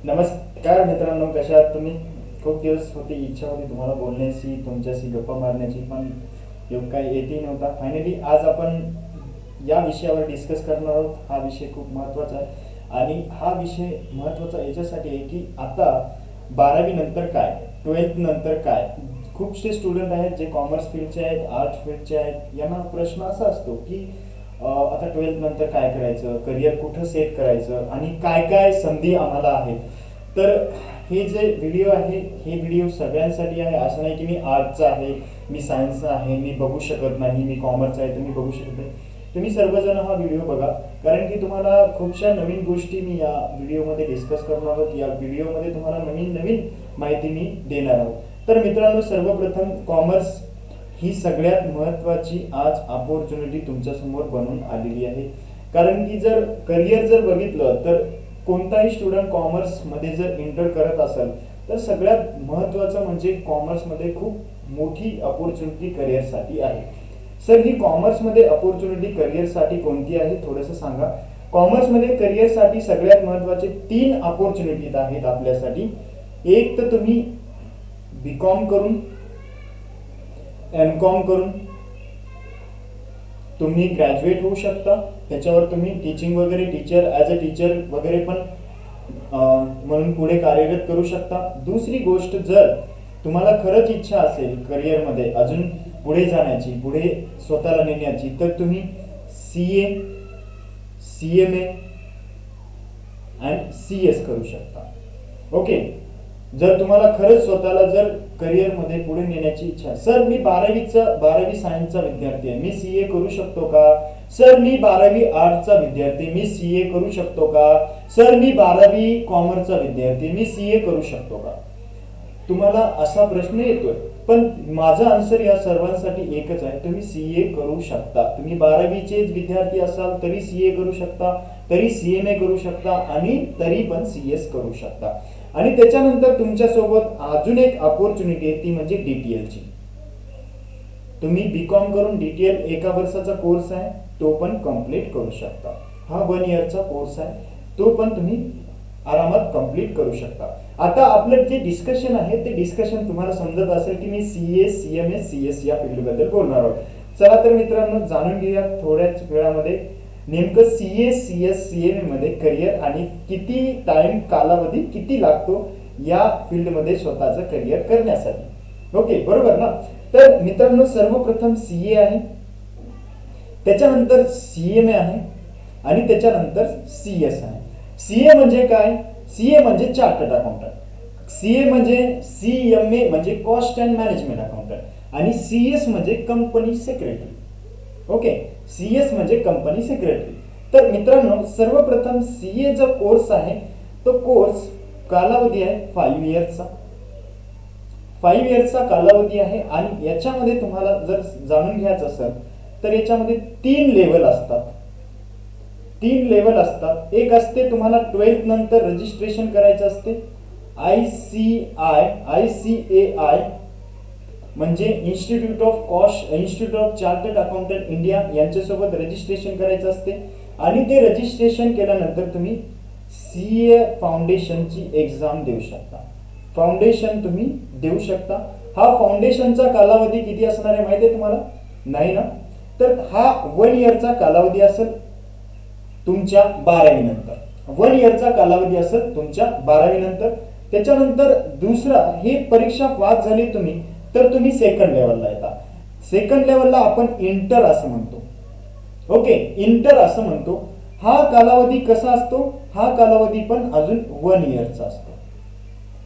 नमस्कार मित्रांनो, कशा आहात तुम्ही? खूप दिवस होती इच्छा होती तुम्हाला बोलण्याची, तुमच्याशी गप्पा मारण्याची, पण योग काय येतही नव्हता. फायनली आज आपण या विषयावर डिस्कस करणार आहोत. हा विषय खूप महत्त्वाचा आहे आणि हा विषय महत्त्वाचा याच्यासाठी आहे की आता 12वी नंतर काय, 12th नंतर काय. खूपसे स्टुडंट आहेत जे कॉमर्स फील्डचे आहेत, आर्ट्स फील्डचे आहेत. यांना प्रश्न असा असतो की आता 12th नंतर काय करायचं, करिअर कुठं सेट करायचं आणि काय काय संधी आम्हाला आहेत. तर हे जे व्हिडिओ आहे, हे व्हिडिओ सगळ्यांसाठी आहे. असं नाही की मी आर्टचा आहे, मी सायन्सचा आहे, मी बघू शकत नाही, मी कॉमर्सचा आहे, तुम्ही बघू शकत नाही. तुम्ही सर्वजण हा व्हिडिओ बघा, कारण की तुम्हाला खूपशा नवीन गोष्टी मी या व्हिडिओमध्ये डिस्कस करणार आहोत. या व्हिडिओमध्ये तुम्हाला नवीन नवीन माहिती मी देणार आहोत. तर मित्रांनो, सर्वप्रथम कॉमर्स ही सगळ्यात महत्त्वाची आज अपॉर्च्युनिटी तुमच्यासमोर बनून आलेली आहे. कारण की जर करिअर जर बघितलं तर कोणताही स्टुडंट कॉमर्समध्ये जर एंटर करत असेल तर सगळ्यात महत्त्वाचं म्हणजे कॉमर्समध्ये खूप मोठी अपॉर्च्युनिटी करिअरसाठी आहे. सर, ही कॉमर्समध्ये अपॉर्च्युनिटी करिअरसाठी कोणती आहे, थोडंसं सांगा. कॉमर्समध्ये करिअरसाठी सगळ्यात महत्त्वाचे 3 अपॉर्च्युनिटीज आहेत आपल्यासाठी. एक तर तुम्ही बीकॉम करून, एमकॉम करून तुम्ही ग्रॅज्युएट होऊ शकता. त्याच्यावर तुम्ही टीचिंग वगैरे, ॲज अ टीचर वगैरे पण म्हणून पुढे कार्यरत करू शकता. दुसरी गोष्ट, जर तुम्हाला खरंच इच्छा असेल करिअरमध्ये अजून पुढे जाण्याची, पुढे स्वतःला नेण्याची, तर तुम्ही CA, CMA आणि CS करू शकता. ओके, जर तुम्हाला खरंच स्वतःला जर करिअरमध्ये पुढे नेण्याची इच्छा. सर, मी 12वी सायन्सचा विद्यार्थी आहे, मी CA करू शकतो का? सर, मी 12वी आर्ट्सचा विद्यार्थी, मी CA करू शकतो का? सर, मी 12वी कॉमर्सचा विद्यार्थी, मी CA करू शकतो का? तुम्हाला असा प्रश्न येतोय, पण माझा आन्सर या सर्वांसाठी एकच आहे. तुम्ही CA करू शकता. तुम्ही 12वीचेच विद्यार्थी असाल तरी CA करू शकता, तरी CMA करू शकता आणि तरी पण CS करू शकता. आणि त्याच्यानंतर तुमच्यासोबत अजून एक अपॉर्च्युनिटी आहे, ती म्हणजे DTLची. तुम्ही बीकॉम करून DTL 1 वर्षाचा कोर्स आहे, तो पण कम्प्लीट करू शकता. हा 1 इयरचा कोर्स आहे, तो पण तुम्ही आरामात कम्प्लीट करू शकता. आता आपलं जे डिस्कशन आहे ते डिस्कशन तुम्हाला समजत असेल की मी CA, CMA, CS या फील्डबद्दल बोलणार आहोत. चला तर मित्रांनो, जाणून घेऊया थोड्याच वेळामध्ये नेमकं CA, CS, CMA मध्ये करिअर आणि किती टाइम, कालावधी किती लागतो या फील्डमध्ये स्वतःचं करिअर करण्यासाठी. ओके, बरोबर ना? तर मित्रांनो, सर्वप्रथम CA आहे, त्याच्यानंतर CMA आहे आणि त्याच्यानंतर CS आहे. CA म्हणजे काय? CA म्हणजे चार्टर्ड अकाउंटंट. CA म्हणजे CMA म्हणजे कॉस्ट अँड मॅनेजमेंट अकाउंटंट आणि CS म्हणजे कंपनी सेक्रेटरी. ओके, CS म्हणजे कंपनी सेक्रेटरी. तर मित्रांनो, सर्वप्रथम CA जो कोर्स आहे तो कोर्स कालावधी आहे 5 इयर्सचा. 5 इयर्सचा कालावधी आहे आणि याच्यामध्ये तुम्हाला जर जाणून घ्यायचं असेल तर याच्यामध्ये 3 लेवल असतात. 3 लेवल असतात. एक असते तुम्हाला 12th नंतर रजिस्ट्रेशन करायचं असते, ICAI म्हणजे institute of chartered accountant India यांच्यासोबत रजिस्ट्रेशन करायचं असते. आणि ते रजिस्ट्रेशन केल्यानंतर तुम्ही CA फाउंडेशनची एक्झाम देऊ शकता. फाउंडेशन तुम्ही देऊ शकता. हा फाउंडेशनचा कालावधी किती असणार आहे माहिती आहे तुम्हाला? नाही ना? तर हा 1 इयरचा कालावधी असेल तुमच्या 12वी नंतर. 1 इयरचा कालावधी असेल तुमच्या 12वी नंतर. त्याच्यानंतर दुसरा, ही परीक्षा पास झाली तुम्ही तर तुम्ही सेकंड लेवलला येता. सेकंड लेवलला आपण इंटर असं म्हणतो. ओके, इंटर असं म्हणतो. हा कालावधी कसा असतो? हा कालावधी पण अजून 1 इयरचा असतो.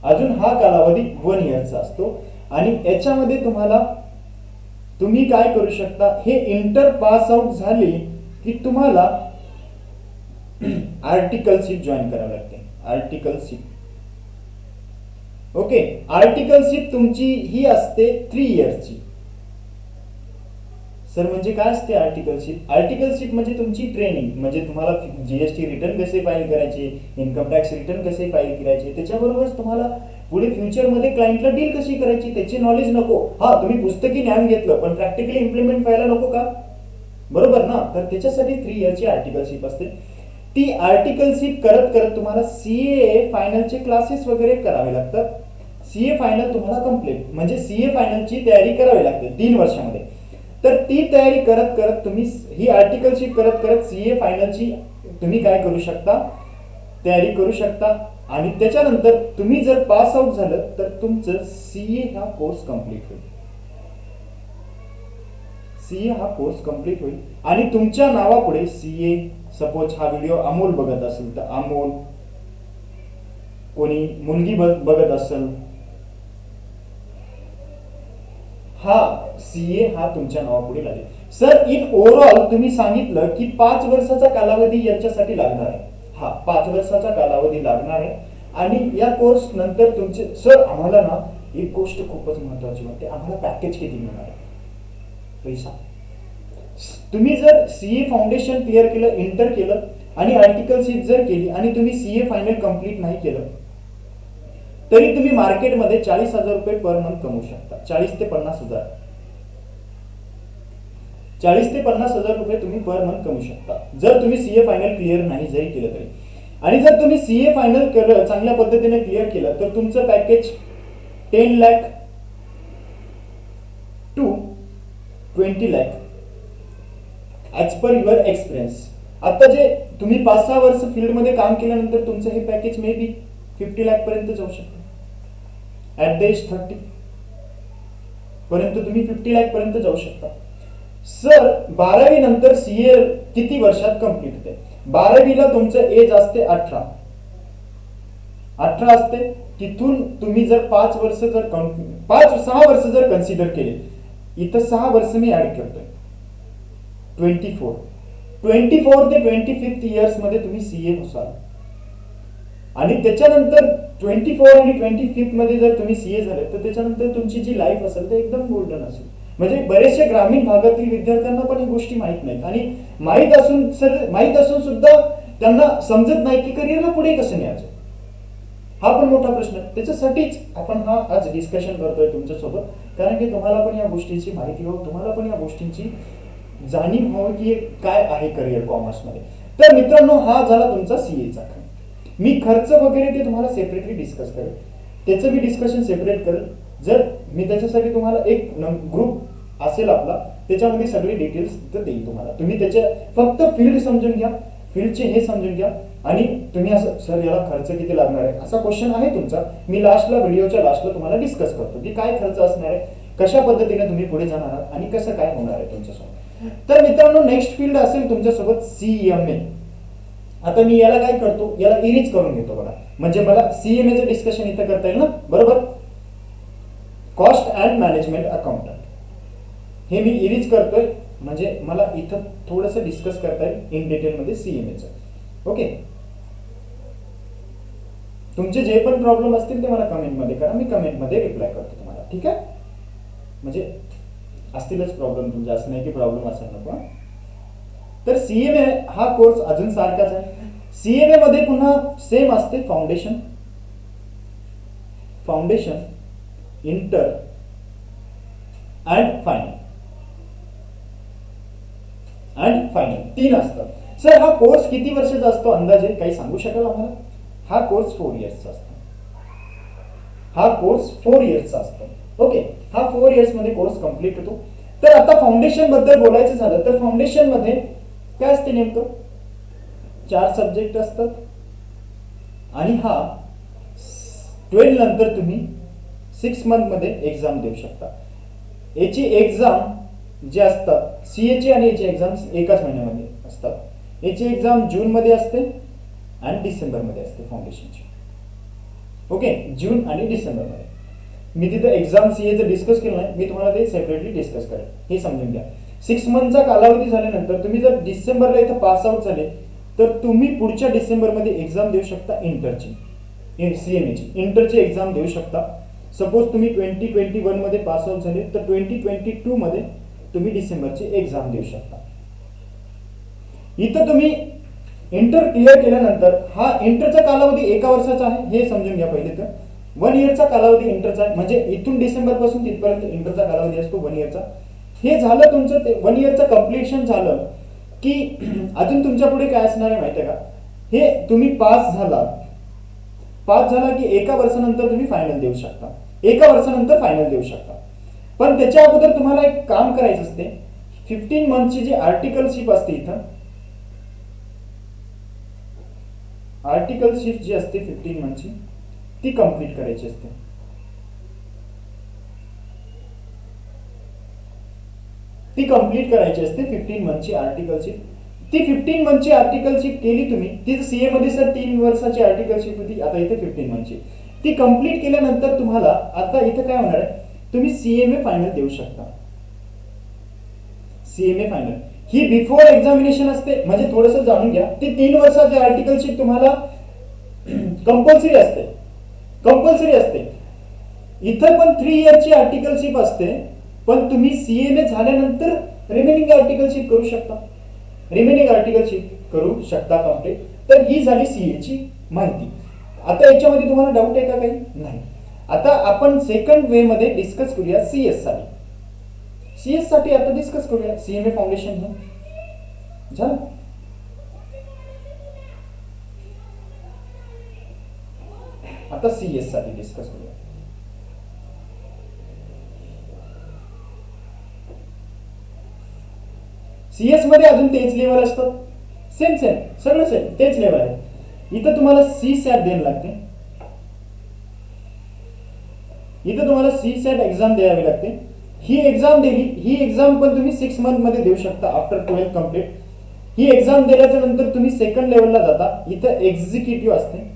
अजून हा कालावधी 1 इयरचा असतो आणि याच्यामध्ये तुम्ही काय करू शकता? हे इंटर पास आउट झाले की तुम्हाला आर्टिकलशिप जॉईन करावी लागते. आर्टिकलशिप. ओके, आर्टिकलशिप तुमची ही असते 3 इयर्सची. सर, म्हणजे काय असते आर्टिकलशिप? आर्टिकलशिप म्हणजे तुमची ट्रेनिंग. म्हणजे तुम्हाला GST रिटर्न कसे फाईल करायचे, इन्कम टॅक्स रिटर्न कसे फाईल करायचे, त्याच्याबरोबरच तुम्हाला पुढे फ्युचरमध्ये क्लायंटला डील कशी करायची त्याचे नॉलेज नको. हा, तुम्ही पुस्तकी ज्ञान घेतलं पण प्रॅक्टिकली इम्प्लिमेंट व्हायला नको का? बरोबर ना? तर त्याच्यासाठी 3 इयरची आर्टिकलशिप असते. ती आर्टिकलशिप करत करत तुम्हाला सीए फायनलचे क्लासेस वगैरे करावे लागतात. सीए फायनल तुम्हाला कम्प्लीट म्हणजे सीए फायनलची तयारी करावी लागते 3 वर्षामध्ये. तर ती तयारी करत करत तुम्ही ही आर्टिकलशिप करत करत सीए फायनलची तुम्ही काय करू शकता, तयारी करू शकता. आणि त्याच्यानंतर तुम्ही जर पास आउट झालं तर तुमचं सीए हा कोर्स कम्प्लीट होईल. सीए हा कोर्स कम्प्लीट होईल आणि तुमच्या नावापुढे सीए, सपोज हा व्हिडिओ अमोल बघत असेल तर अमोल, कोणी मुलगी बघत असेल, हा सीए हा तुमच्या नावापुढे लागेल. सर इन ओव्हरऑल तुम्ही सांगितलं की 5 वर्षाचा कालावधी याच्यासाठी लागणार आहे. हा 5 वर्षाचा कालावधी लागणार आहे. आणि या कोर्स नंतर तुमचे सर आम्हाला ना एक गोष्ट खूपच महत्वाची वाटते, आम्हाला पॅकेज किती मिळणार आहे? पैसा. तुम्ही जर सीए फाउंडेशन क्लिअर केलं, इंटर केलं आणि आर्टिकलशिप जर केली आणि तुम्ही सीए फायनल कंप्लीट नाही केलं तरी तुम्ही मार्केटमध्ये 40,000 रुपये पर मंथ कमवू शकता. 40 ते 50,000, 40 ते 50,000 रुपये तुम्ही पर मंथ कमवू शकता जर तुम्ही सीए फायनल क्लिअर नाही जरी केलं तरी. आणि जर तुम्ही सीए फायनल केलं, चांगल्या पद्धतीने क्लिअर केलं तर तुमचं package 10 lakh to 20 lakh as per your experience. आता जे तुम्ही 5-6 वर्ष फील्डमध्ये काम केल्यानंतर तुमचं हे पॅकेज मे बी 50 लाख पर्यंत जाऊ शकतं. ॲट द एज 30 पर्यंत तुम्ही 50 लाख पर्यंत जाऊ शकता. सर 12वी नंतर सीए किती वर्षात कंप्लीट होते? 12वीला तुमचं एज असते 18 असते. तिथून तुम्ही जर 5 वर्ष जर 5-6 वर्ष जर कन्सिडर केले, इथं 6 वर्ष मी ऍड करतोय, 24 ते 25th इयर्स मध्ये तुम्ही सीए होसाल. आणि त्याच्यानंतर 24 आणि 25th मध्ये जर तुम्ही सीए झाले तर त्याच्यानंतर तुमची जी लाईफ असेल ते एकदम गोल्डन असेल. म्हणजे बरेचसे ग्रामीण भागातील विद्यार्थ्यांना पण ही गोष्टी माहित नाहीत आणि माहित असून सुद्धा त्यांना समजत नाही की करिअरला पुढे कसं न्यायचं. हा पण मोठा प्रश्न. त्याच्यासाठीच आपण हा आज डिस्कशन करतोय तुमच्यासोबत, कारण की तुम्हाला पण या गोष्टीची माहिती व्हावी, तुम्हाला पण या गोष्टींची जाणीव व्हावी की काय आहे करिअर कॉमर्समध्ये. तर मित्रांनो, हा झाला तुमचा सीएचा. मी खर्च वगैरे ते तुम्हाला सेपरेटली डिस्कस करेल, त्याचं मी डिस्कशन सेपरेट करेल. जर मी त्याच्यासाठी तुम्हाला एक ग्रुप असेल आपला, त्याच्यामध्ये सगळे डिटेल्स देईल तुम्हाला. तुम्ही त्याच्या फक्त फील्ड समजून घ्या, फील्डचे हे समजून घ्या. आणि तुम्ही असं सर याला खर्च किती लागणार आहे असा क्वेश्चन आहे तुमचा, मी लास्टला व्हिडिओच्या लास्टला तुम्हाला डिस्कस करतो की काय खर्च असणार आहे, कशा पद्धतीने तुम्ही पुढे जाणार आहात आणि कसं काय होणार आहे तुमच्यासोबत. तर मित्रांनो, नेक्स्ट फील्ड असेल तुमच्यासोबत सीएमए. आता मी याला काय करतो, याला इरेज करून घेतो बघा, म्हणजे मला सीएमए चं डिस्कशन इथं करता येईल ना, बरोबर. कॉस्ट अँड मॅनेजमेंट अकाउंटंट हे मी इरेज करतोय, म्हणजे मला इथं थोडंसं डिस्कस करता येईल इन डिटेल मध्ये सीएमए चं. ओके, तुमचे जे पण प्रॉब्लेम असतील ते मला कमेंट मध्ये करा, मी कमेंट मध्ये रिप्लाय करतो तुम्हाला. ठीक आहे, म्हणजे असतीलच प्रॉब्लेम तुमचे, असं नाही की प्रॉब्लेम असेल नको. तर सीएमए हा कोर्स अजून सारखाच आहे. सीएमए मध्ये पुन्हा सेम असते, फाउंडेशन, इंटर अँड फायनल 3 असतात. सर हा कोर्स किती वर्षाचा असतो अंदाजे काही सांगू शकाल आम्हाला? हा कोर्स 4 इयर्सचा असतो. ओके, हा 4 इयर्स मध्ये कोर्स कंप्लीट होतो. तर आता फाउंडेशन बद्दल बोलायचं झालं तर फाउंडेशन मध्ये काय असते नेमकं, 4 सब्जेक्ट असतात. आणि हा 12 नंतर तुम्ही 6 मंथ मध्ये एक्झाम देऊ शकता. याची एक्झाम जे असतात सीएची आणि याची एक्झाम एकाच महिन्यामध्ये असतात. याची एक्झाम जून मध्ये असते आणि डिसेंबर मध्ये असते फाउंडेशनची. ओके, जून आणि डिसेंबर मध्ये. मी तिथे एक्झाम सीएचं डिस्कस केलं नाही, मी तुम्हाला ते सेपरेटली डिस्कस करेल, हे समजून घ्या. 6 मंथचा कालावधी झाल्यानंतर तुम्ही जर डिसेंबरला इथं पास आउट झाले तर तुम्ही पुढच्या डिसेंबरमध्ये एक्झाम देऊ शकता इंटरची, सीएमएची इंटरची एक्झाम देऊ शकता. सपोज तुम्ही 2021 मध्ये पास आउट झाले तर 2022 मध्ये तुम्ही डिसेंबरची एक्झाम देऊ शकता. इथं तुम्ही इंटर क्लिअर केल्यानंतर हा इंटरचा कालावधी 1 वर्षाचा आहे, हे समजून घ्या पहिले. तर 1 इयरचा कालावधी इंटरचा आहे, म्हणजे इथून डिसेंबर पासून तिथपर्यंत इंटरचा कालावधी असतो 1 इयरचा. हे झालं तुमचं, ते 1 इयरचं कम्प्लिशन झालं की अजून तुमच्या पुढे काय असणार आहे माहिती आहे का, हे तुम्ही पास झाला की एका वर्षानंतर तुम्ही फायनल देऊ शकता, एका वर्षानंतर फायनल देऊ शकता. पण त्याच्या अगोदर तुम्हाला एक काम करायचं असते. 15 मंथची जी आर्टिकलशिप असते, इथं आर्टिकलशिप जी असते 15 मंथची ती कंप्लीट करायची असते. ती कंप्लीट करायची असते 15 मंथची आर्टिकलशिप. ती 15 मंथची आर्टिकलशिप केली तुम्ही, ती सीए मध्ये सर 3 वर्षाची आर्टिकलशिप होती, आता इथे 15 मंथची. ती कंप्लीट केल्यानंतर तुम्हाला आता इथे काय होणार आहे, तुम्ही सीएमए फायनल देऊ शकता. सीएमए फायनल ही बिफोर एक्झामिनेशन असते. म्हणजे थोडंसं जाणून घ्या, ती 3 वर्षाची आर्टिकलशिप तुम्हाला कंपल्सरी असते, कंपल्सरी असते. इथं पण 3 इयरची आर्टिकलशिप असते, पण तुम्ही सीएमए झाल्यानंतर रिमेनिंग आर्टिकलशिप करू शकता, रिमेनिंग आर्टिकलशिप करू शकता कंप्लीट. तर ही झाली सीए ची माहिती. आता याच्यामध्ये तुम्हाला डाऊट आहे का काही? नाही. आता आपण सेकंड वे मध्ये डिस्कस करूया सीएस साठी. सीएस साठी आता डिस्कस करूया सीएमए फाउंडेशन झालं. आता सीएस साठी डिस्कस करूया. सीएस मध्ये अजून तेच लेवल असतात, सेम सगळं सेम तेच लेवल आहे. इथं तुम्हाला सी सॅट द्यायला लागते, इथं तुम्हाला सी सॅट एक्झाम द्यावी लागते. ही एक्झाम दिली, ही एक्झाम पण तुम्ही 6 मंथ मध्ये देऊ शकता आफ्टर 12th कंप्लीट. ही एक्झाम दिल्याच्या नंतर तुम्ही सेकंड लेवलला जाता. इथं एक्झिक्युटिव्ह असते,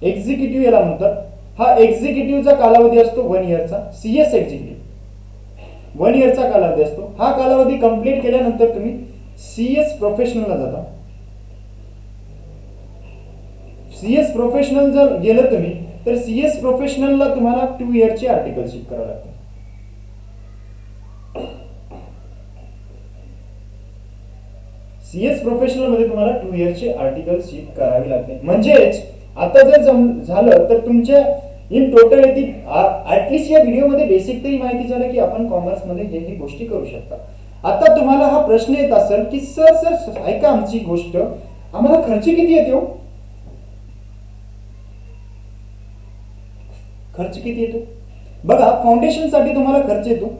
एक्झिक्युटिव्ह याला म्हणतात. हा एक्झिक्युटिव्हचा कालावधी असतो 1 इयरचा. सीएस एक्झिक्युटिव्ह 1 इयरचा कालावधी असतो. हा कालावधी कंप्लीट केल्यानंतर तुम्ही सीएस प्रोफेशनलला जाता. सीएस प्रोफेशनल जर गेलं तुम्ही, तर सीएस प्रोफेशनलला तुम्हाला 2 इयरची आर्टिकलशिप करावी लागते. सीएस प्रोफेशनल मध्ये तुम्हाला 2 इयरची आर्टिकलशिप करावी लागते. म्हणजेच आता जर झालं तर तुमच्या इन टोटल येतील ऍटलीस्ट या व्हिडिओमध्ये बेसिक तरी माहिती झालं की आपण कॉमर्स मध्ये हे गोष्टी करू शकता. आता तुम्हाला हा प्रश्न येत असेल की सर ऐका आमची गोष्ट, आम्हाला खर्च किती येतो? खर्च किती येतो बघा. फाउंडेशन साठी तुम्हाला खर्च येतो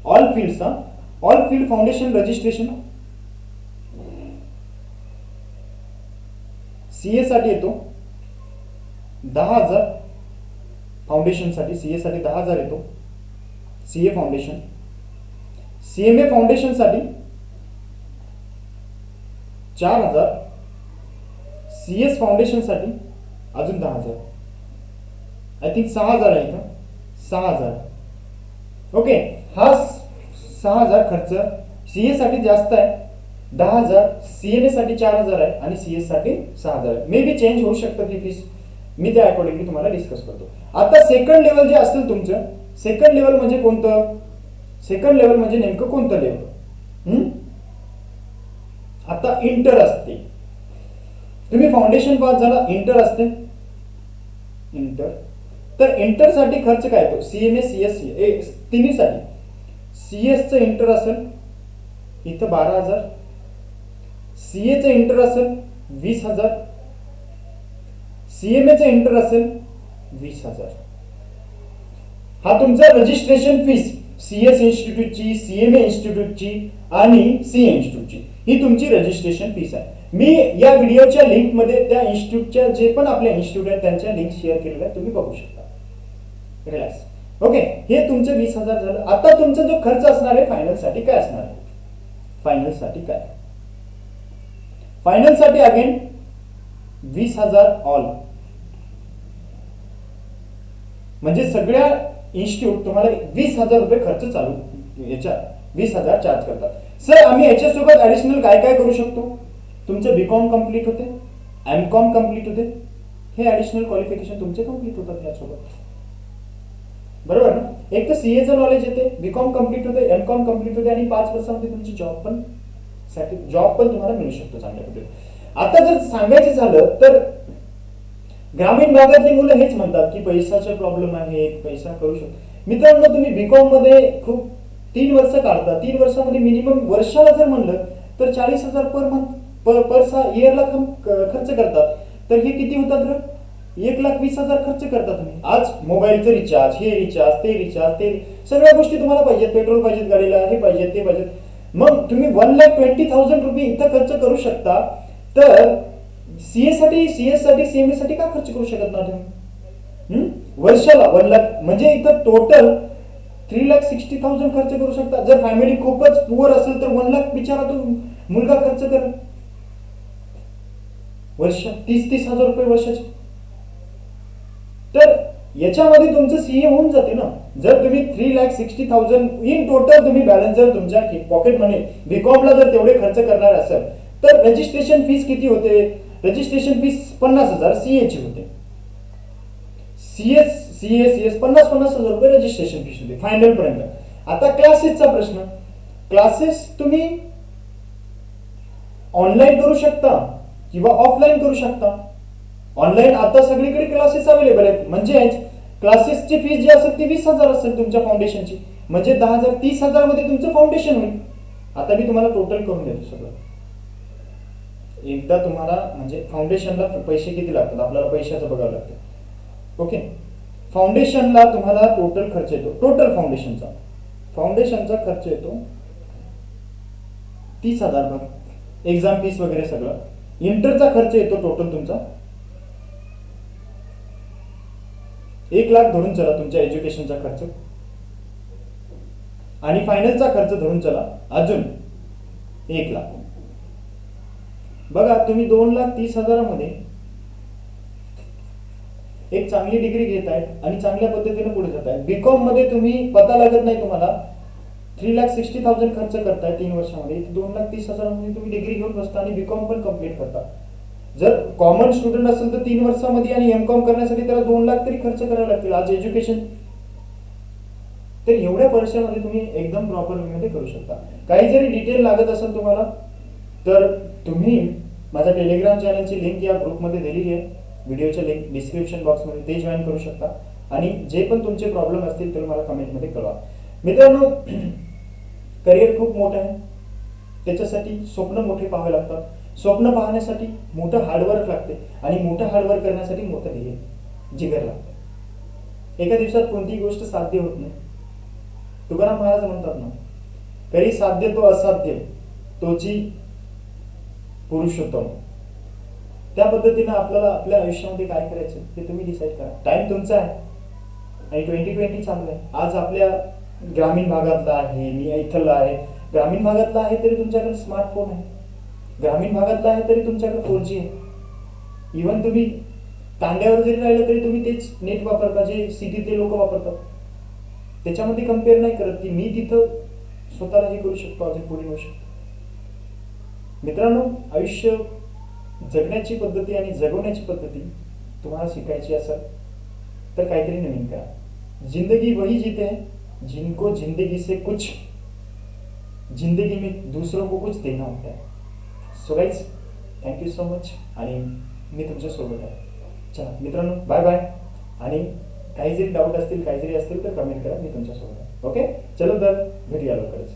all फील्डचा, all field foundation registration CA साठी येतो 10,000. फाउंडेशन साठी सीए साठी 10,000 येतो सीए फाउंडेशन. सीएमए फाउंडेशन साठी 4,000. सीएस फाउंडेशन साठी अजून 10,000. आय थिंक 6,000 आहे इथं, 6,000. ओके, हा 6,000 खर्च सीए साठी जास्त आहे 10,000. सीएमए साठी 4,000 आहे आणि सीएस साठी 6,000 आहे. मे बी चेंज होऊ शकतं ती फीस, मी त्या अकॉर्डिंगली तुम्हाला डिस्कस करतो. आता सेकंड लेवल जे असेल तुमचं, सेकंड लेवल म्हणजे कोणतं? सेकंड लेवल म्हणजे नेमकं कोणतं लेवल? आता इंटर असते. तुम्ही फाउंडेशन पास झाला, इंटर असते. इंटर, तर इंटर साठी खर्च काय येतो? सीएमए सीएस तिन्ही साठी. सीएस चं इंटर असेल इथं 12,000. सीए चं इंटर असेल 20,000. सीएमए चं इंटर असेल 20,000. हा तुमचा रजिस्ट्रेशन फीस सीएस इन्स्टिट्यूटची, सीएमए इन्स्टिट्यूटची आणि सीए इन्स्टिट्यूटची ही तुमची रजिस्ट्रेशन फीस आहे. मी या व्हिडिओच्या लिंक मध्ये त्या इन्स्टिट्यूटच्या जे पण आपले इन्स्टिट्यूट आहेत त्यांच्या लिंक शेअर केलेल्या आहेत, तुम्ही बघू शकता. रिलॅक्स. ओके, हे तुमचं 20,000 झालं. आता तुमचा जो खर्च असणार आहे फायनल साठी काय असणार आहे? फायनल साठी काय? फायनल साठी अगेन 20,000 ऑल. म्हणजे सगळ्या इन्स्टिट्यूट तुम्हाला 20,000 रुपये खर्च चालू याच्या 20,000 चार्ज करतात. सर आम्ही याच्यासोबत ऍडिशनल काय काय करू शकतो? तुमचं बीकॉम कंप्लीट होते, एमकॉम कंप्लीट होते, हे ऍडिशनल क्वालिफिकेशन तुमचे कंप्लीट होतात यासोबत, बरोबर ना? एक तर सीएचं नॉलेज येते, बीकॉम कंप्लीट होते, एमकॉम कंप्लीट होते आणि 5 वर्षांमध्ये तुमची जॉब पण तुम्हाला मिळू शकतो चांगल्या पद्धतीने. आता जर सांगायचं झालं तर ग्रामीण भागातली मुलं हेच म्हणतात की पैशाचे प्रॉब्लेम आहे, पैसा करू शकतो. मित्रांनो, तुम्ही बीकॉम मध्ये खूप 3 वर्ष काढता, 3 वर्षामध्ये मिनिमम वर्षाला जर म्हणलं तर 40,000 पर मंथ पर इयरला खर्च करतात, तर हे किती होतात रे? 1,20,000 खर्च करता तुम्ही. आज मोबाईलचं रिचार्ज, हे रिचार्ज, ते रिचार्ज, सगळ्या गोष्टी तुम्हाला पाहिजेत. पेट्रोल पाहिजेत गाडीला, हे पाहिजेत, ते पाहिजेत. मग तुम्ही 1,20,000 रुपये इथं खर्च करू शकता, तर सीएस साठी सीएमए साठी का खर्च करू शकत ना तुम्ही? वर्षाला 1 लाख, म्हणजे इथं टोटल 3,60,000 खर्च करू शकता. जर फॅमिली खूपच पुअर असेल तर 1 लाख बिचारा तो मुलगा खर्च करेल वर्ष, 30,000 रुपये वर्षाचे. तर याच्यामध्ये तुमचं सीए होऊन जाते ना. जर तुम्ही 3,60,000 इन टोटल तुम्ही बॅलन्स जर तुमच्या पॉकेट मनी बीकॉमला जर तेवढे खर्च करणार असेल, तर रजिस्ट्रेशन फीस किती होते? रजिस्ट्रेशन फीस 50,000 सीए ची होते. सीएस 50,000 रुपये रजिस्ट्रेशन फीस होते फायनल पर्यंत. आता क्लासेसचा प्रश्न. क्लासेस तुम्ही ऑनलाईन करू शकता किंवा ऑफलाईन करू शकता. ऑनलाईन आता सगळीकडे क्लासेस अवेलेबल आहेत. म्हणजे क्लासेसची फीस जी असेल ती 20,000 असेल तुमच्या फाउंडेशनची, म्हणजे 10,000 30,000 मध्ये तुमचं फाउंडेशन होईल. आता मी तुम्हाला टोटल करून देतो सगळं. एकदा तुम्हाला म्हणजे फाउंडेशनला पैसे किती लागतात आपल्याला पैशाचं बघावं लागतं. ओके, फाउंडेशनला तुम्हाला टोटल खर्च येतो, टोटल फाउंडेशनचा खर्च येतो 30,000 बघ, एक्झाम फीस वगैरे सगळं. इंटरचा खर्च येतो टोटल तुमचा 1 लाख धरून चला तुमच्या एज्युकेशनचा खर्च, आणि फायनलचा खर्च धरून चला अजून 1 लाख. बघा तुम्ही 2,30,000 मध्ये एक चांगली डिग्री घेताय आणि चांगल्या पद्धतीने पुढे जाताय. बीकॉम मध्ये तुम्ही पता लागत नाही तुम्हाला 3,60,000 खर्च करताय 3 वर्षामध्ये, 2,30,000 मध्ये तुम्ही डिग्री घेऊन बसता आणि बीकॉम पण कम्प्लीट करता. जर कॉमन स्टुडंट असेल तर 3 वर्षामध्ये आणि एमकॉम करण्यासाठी त्याला 2 लाख तरी खर्च करावे लागतील आज एज्युकेशन. तर एवढ्या वर्षामध्ये तुम्ही एकदम प्रॉपर वे मध्ये करू शकता. काही जरी डिटेल लागत असेल तुम्हाला तर तुम्ही माझ्या टेलिग्राम चॅनलची लिंक या ग्रुपमध्ये दिलेली आहे, व्हिडिओच्या लिंक डिस्क्रिप्शन बॉक्समध्ये, ते जॉईन करू शकता. आणि जे पण तुमचे प्रॉब्लेम असतील तर मला कमेंटमध्ये कळवा. मित्रांनो, करिअर खूप मोठं आहे, त्याच्यासाठी स्वप्न मोठे पाहावे लागतात. स्वप्न पाहण्यासाठी मोठं हार्डवर्क लागते आणि मोठं हार्डवर्क करण्यासाठी मोठं ध्येय जिगर लागतं. एका दिवसात कोणतीही गोष्ट साध्य होत नाही. तुकाराम महाराज म्हणतात ना, करी साध्य तो असाध्य तोची पुरुषोत्तम. त्या पद्धतीने आपल्याला आपल्या आयुष्यामध्ये काय करायचं ते तुम्ही डिसाईड करा. टाइम तुमचा आहे आणि 2020 चांगलं आहे. आज आपल्या ग्रामीण भागातला आहे, मी इथला आहे, ग्रामीण भागातला आहे तरी तुमच्याकडे स्मार्टफोन आहे, ग्रामीण भागातला आहे तरी तुमच्याकडे 4G आहे. इव्हन तुम्ही तांड्यावर जरी राहिलं तरी तुम्ही तेच नेट वापरता जे सिटीतले लोक वापरतात. त्याच्यामध्ये कम्पेअर नाही करत की मी तिथं स्वतःला हे करू शकतो, अजून पुढे होऊ शकतो. मित्रांनो, आयुष्य जगण्याची पद्धती आणि जगवण्याची पद्धती तुम्हाला शिकायची असेल तर काहीतरी नवीन करा. जिंदगी वही जीते हैं जिनको जिंदगी से कुछ, जिंदगी में दूसरों को कुछ देना होता है. So guys, thank you so much. आणि मी तुमच्या सोबत आहे. चला मित्रांनो, बाय बाय. आणि काही जरी डाऊट असतील, काही जरी असतील तर कमेंट करा, मी तुमच्या सोबत आहे. ओके, चलो तर भेटूया लवकरच.